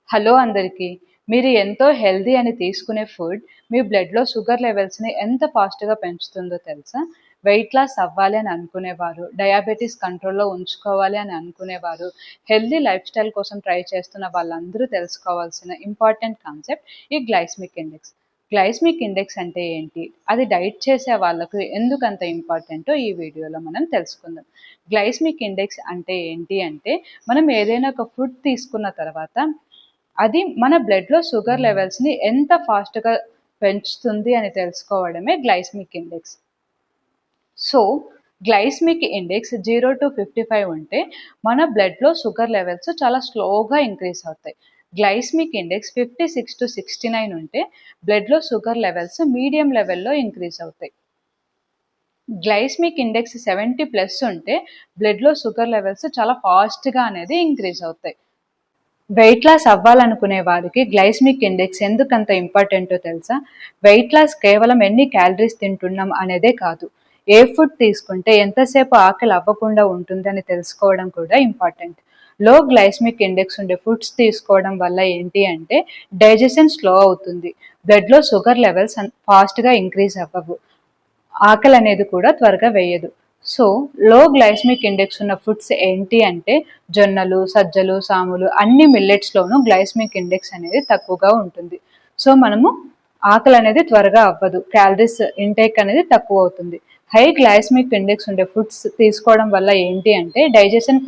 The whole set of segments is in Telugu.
హలో అందరికీ. మీరు ఎంతో హెల్తీ అని తీసుకునే ఫుడ్ మీ బ్లడ్‌లో షుగర్ లెవెల్స్‌ని ఎంత ఫాస్ట్‌గా పెంచుతుందో తెలుసా? వెయిట్ లాస్ అవ్వాలి అని అనుకునేవారు, డయాబెటిస్ కంట్రోల్‌లో ఉంచుకోవాలి అని అనుకునేవారు, హెల్తీ లైఫ్ స్టైల్ కోసం ట్రై చేస్తున్న వాళ్ళందరూ తెలుసుకోవాల్సిన ఇంపార్టెంట్ కాన్సెప్ట్ ఈ గ్లైసెమిక్ ఇండెక్స్. గ్లైసెమిక్ ఇండెక్స్ అంటే ఏంటి? అది డైట్ చేసే వాళ్ళకు ఎందుకంత ఇంపార్టెంటో ఈ వీడియోలో మనం తెలుసుకుందాం. గ్లైసెమిక్ ఇండెక్స్ అంటే ఏంటి అంటే, మనం ఏదైనా ఒక ఫుడ్ తీసుకున్న తర్వాత అది మన బ్లడ్‌లో షుగర్ లెవెల్స్‌ని ఎంత ఫాస్ట్‌గా పెంచుతుంది అని తెలుసుకోవడమే glycemic index. So, glycemic index 0-55 ఉంటే మన బ్లడ్‌లో షుగర్ లెవెల్స్ చాలా స్లోగా ఇంక్రీజ్ అవుతాయి. గ్లైసెమిక్ ఇండెక్స్ 56-69 ఉంటే బ్లడ్‌లో షుగర్ లెవెల్స్ మీడియం లెవెల్‌లో ఇంక్రీజ్ అవుతాయి. గ్లైసెమిక్ ఇండెక్స్ 70+ ఉంటే బ్లడ్‌లో షుగర్ లెవెల్స్ చాలా ఫాస్ట్‌గా అనేది ఇంక్రీజ్ అవుతాయి. వెయిట్ లాస్ అవ్వాలనుకునే వారికి గ్లైసెమిక్ ఇండెక్స్ ఎందుకంత ఇంపార్టెంటో తెలుసా? వెయిట్ లాస్ కేవలం ఎన్ని క్యాలరీస్ తింటున్నాం అనేదే కాదు, ఏ ఫుడ్ తీసుకుంటే ఎంతసేపు ఆకలి అవ్వకుండా ఉంటుందని తెలుసుకోవడం కూడా ఇంపార్టెంట్. లో గ్లైసెమిక్ ఇండెక్స్ ఉండే ఫుడ్స్ తీసుకోవడం వల్ల ఏంటి అంటే, డైజెషన్ స్లో అవుతుంది, బ్లడ్లో షుగర్ లెవెల్స్ ఫాస్ట్గా ఇంక్రీజ్ అవ్వవు, ఆకలి అనేది కూడా త్వరగా వేయదు. సో, లో గ్లైసెమిక్ ఇండెక్స్ ఉన్న ఫుడ్స్ ఏంటి అంటే, జొన్నలు, సజ్జలు, సాములు అన్ని మిల్లెట్స్‌లోనూ గ్లైసెమిక్ ఇండెక్స్ అనేది తక్కువగా ఉంటుంది. సో, మనము ఆకలి అనేది త్వరగా అవ్వదు, క్యాలరీస్ ఇంటేక్ అనేది తక్కువ అవుతుంది. హై గ్లైసెమిక్ ఇండెక్స్ ఉండే ఫుడ్స్ తీసుకోవడం వల్ల ఏంటి అంటే, డైజెషన్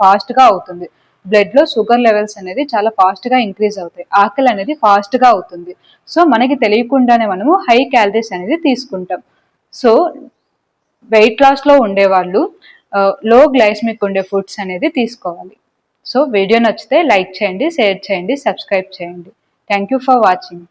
ఫాస్ట్‌గా అవుతుంది, బ్లడ్‌లో షుగర్ లెవెల్స్ అనేది చాలా ఫాస్ట్‌గా ఇంక్రీజ్ అవుతాయి, ఆకలి అనేది ఫాస్ట్‌గా అవుతుంది. సో, మనకి తెలియకుండానే మనము హై క్యాలరీస్ అనేది తీసుకుంటాం. సో, వెయిట్ లాస్‌లో ఉండేవాళ్ళు లో గ్లైసెమిక్ ఉండే ఫుడ్స్ అనేది తీసుకోవాలి. సో, వీడియో నచ్చితే లైక్ చేయండి, షేర్ చేయండి, సబ్స్క్రైబ్ చేయండి. Thank you for watching.